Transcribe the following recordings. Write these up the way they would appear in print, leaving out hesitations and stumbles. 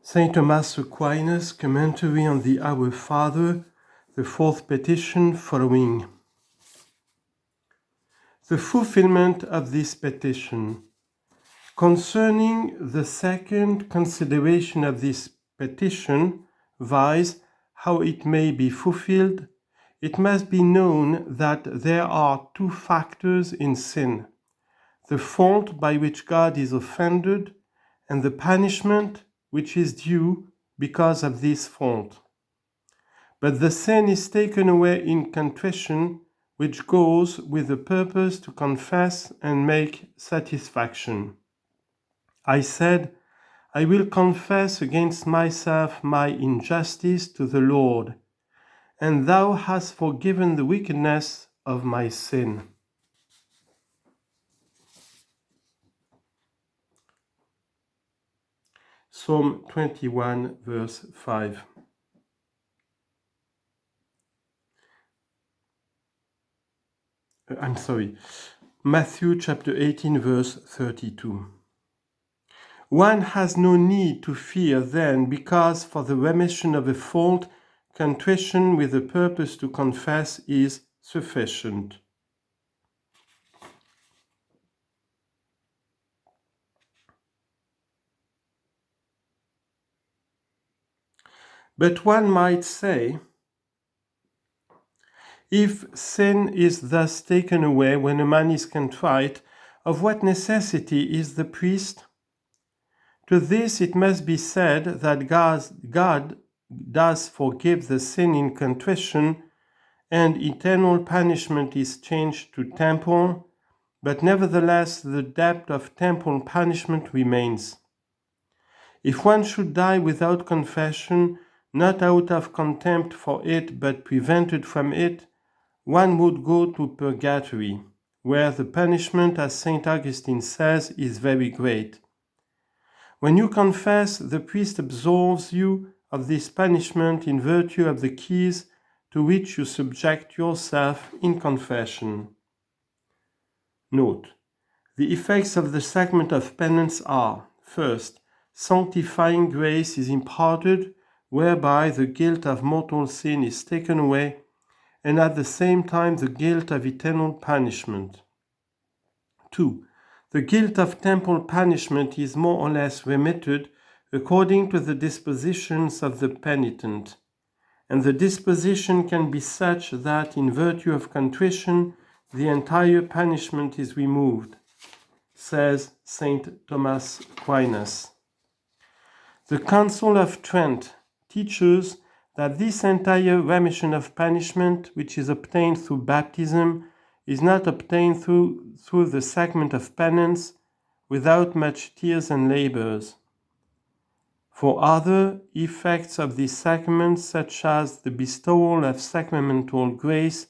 St Thomas Aquinas Commentary on the Our Father, the fourth petition following. The fulfillment of this petition. Concerning the second consideration of this petition, viz., how it may be fulfilled, it must be known that there are two factors in sin: the fault by which God is offended, and the punishment which is due because of this fault. But the sin is taken away in contrition, which goes with the purpose to confess and make satisfaction. I said, I will confess against myself my injustice to the Lord, and thou hast forgiven the wickedness of my sin. Psalm 21, verse 5. Matthew chapter 18, verse 32. One has no need to fear then, because for the remission of a fault, contrition with the purpose to confess is sufficient. But one might say, if sin is thus taken away when a man is contrite, of what necessity is the priest? To this it must be said that God does forgive the sin in contrition, and eternal punishment is changed to temporal, but nevertheless the debt of temporal punishment remains. If one should die without confession, not out of contempt for it, but prevented from it, one would go to purgatory, where the punishment, as St Augustine says, is very great. When you confess, the priest absolves you of this punishment in virtue of the keys to which you subject yourself in confession. Note: the effects of the sacrament of penance are, first, sanctifying grace is imparted, whereby the guilt of mortal sin is taken away, and at the same time the guilt of eternal punishment. 2. The guilt of temporal punishment is more or less remitted according to the dispositions of the penitent, and the disposition can be such that in virtue of contrition the entire punishment is removed, says St Thomas Aquinas. The Council of Trent teaches that this entire remission of punishment, which is obtained through baptism, is not obtained through the sacrament of penance without much tears and labors. For other effects of this sacrament, such as the bestowal of sacramental grace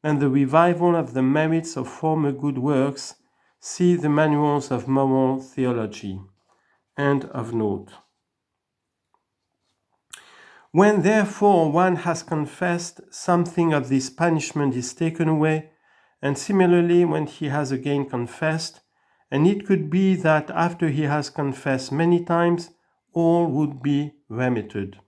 and the revival of the merits of former good works, see the manuals of moral theology. End of note. When therefore one has confessed, something of this punishment is taken away, and similarly when he has again confessed, and it could be that after he has confessed many times, all would be remitted.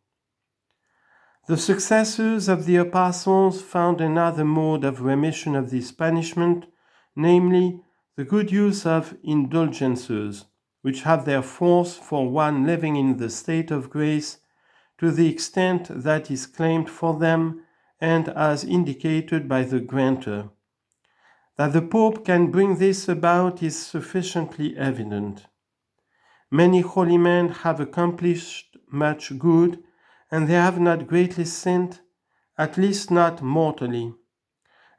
The successors of the apostles found another mode of remission of this punishment, namely the good use of indulgences, which have their force for one living in the state of grace, to the extent that is claimed for them and as indicated by the grantor. That the Pope can bring this about is sufficiently evident. Many holy men have accomplished much good, and they have not greatly sinned, at least not mortally.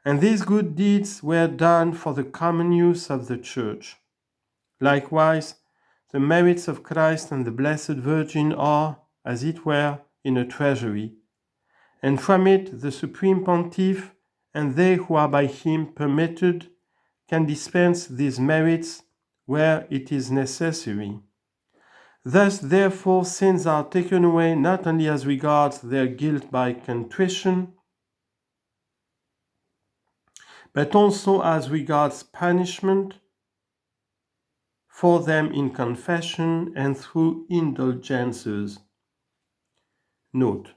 And these good deeds were done for the common use of the Church. Likewise, the merits of Christ and the Blessed Virgin are, as it were, in a treasury, and from it the Supreme Pontiff and they who are by him permitted can dispense these merits where it is necessary. Thus, therefore, sins are taken away not only as regards their guilt by contrition, but also as regards punishment for them in confession and through indulgences. Note: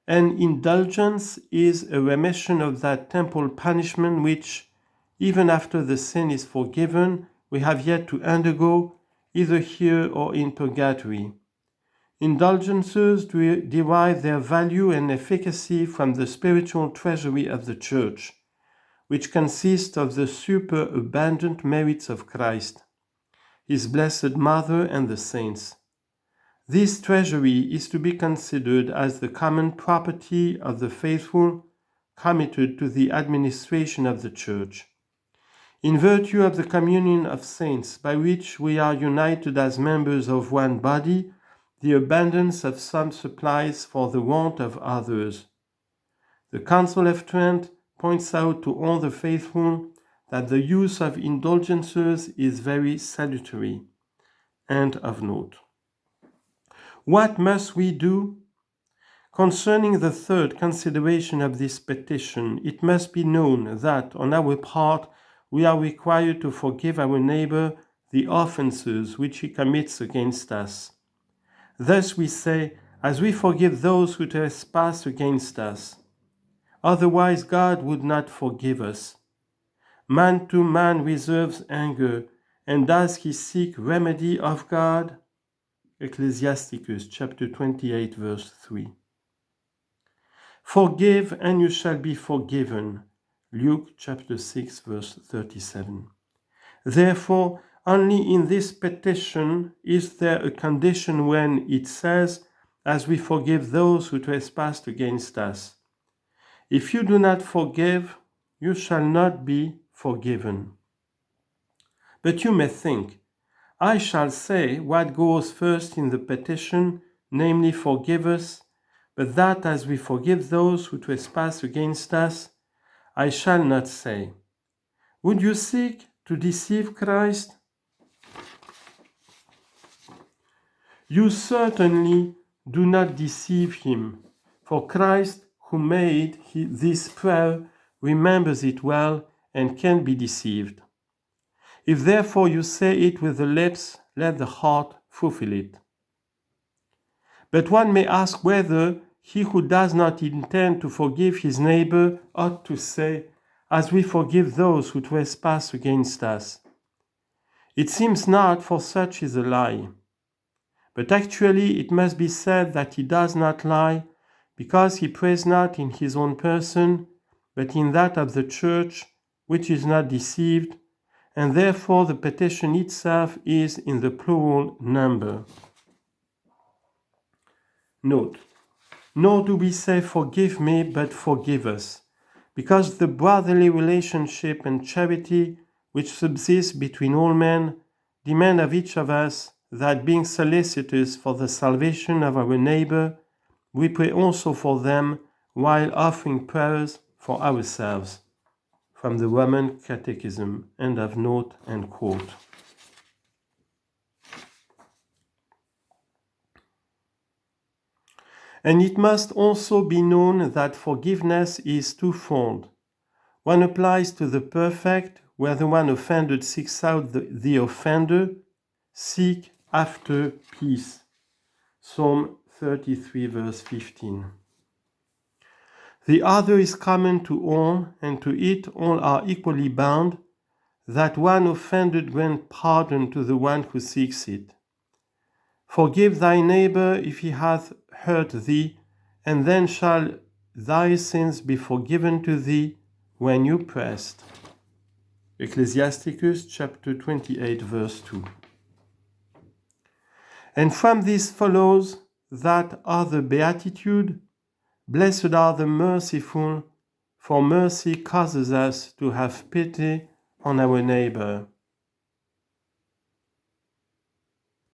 an indulgence is a remission of that temporal punishment which, even after the sin is forgiven, we have yet to undergo, either here or in purgatory. Indulgences derive their value and efficacy from the spiritual treasury of the Church, which consists of the superabundant merits of Christ, His Blessed Mother, and the saints. This treasury is to be considered as the common property of the faithful, committed to the administration of the Church. In virtue of the communion of saints, by which we are united as members of one body, the abundance of some supplies for the want of others. The Council of Trent points out to all the faithful that the use of indulgences is very salutary. End of note. What must we do? Concerning the third consideration of this petition, it must be known that, on our part, we are required to forgive our neighbor the offenses which he commits against us. Thus we say, as we forgive those who trespass against us. Otherwise God would not forgive us. Man to man reserves anger, and does he seek remedy of God? Ecclesiasticus chapter 28 verse 3. Forgive and you shall be forgiven. Luke chapter 6 verse 37. Therefore, only in this petition is there a condition when it says, as we forgive those who trespass against us. If you do not forgive, you shall not be forgiven. But you may think, I shall say what goes first in the petition, namely forgive us, but that as we forgive those who trespass against us, I shall not say. Would you seek to deceive Christ? You certainly do not deceive him, for Christ, who made this prayer, remembers it well and can be deceived. If therefore you say it with the lips, let the heart fulfill it. But one may ask whether he who does not intend to forgive his neighbor ought to say, as we forgive those who trespass against us. It seems not, for such is a lie. But actually it must be said that he does not lie, because he prays not in his own person, but in that of the Church, which is not deceived, and therefore the petition itself is in the plural number. Note: nor do we say forgive me, but forgive us, because the brotherly relationship and charity which subsists between all men demand of each of us that, being solicitous for the salvation of our neighbor, we pray also for them while offering prayers for ourselves. From the Roman Catechism, end of note and quote. And it must also be known that forgiveness is twofold. One applies to the perfect, where the one offended seeks out the offender, seek after peace. Psalm 33 verse 15. The other is common to all, and to it all are equally bound, that one offended grant pardon to the one who seeks it. Forgive thy neighbor if he hath hurt thee, and then shall thy sins be forgiven to thee when you pressed. Ecclesiasticus chapter 28 verse 2. And from this follows that other beatitude, blessed are the merciful, for mercy causes us to have pity on our neighbor.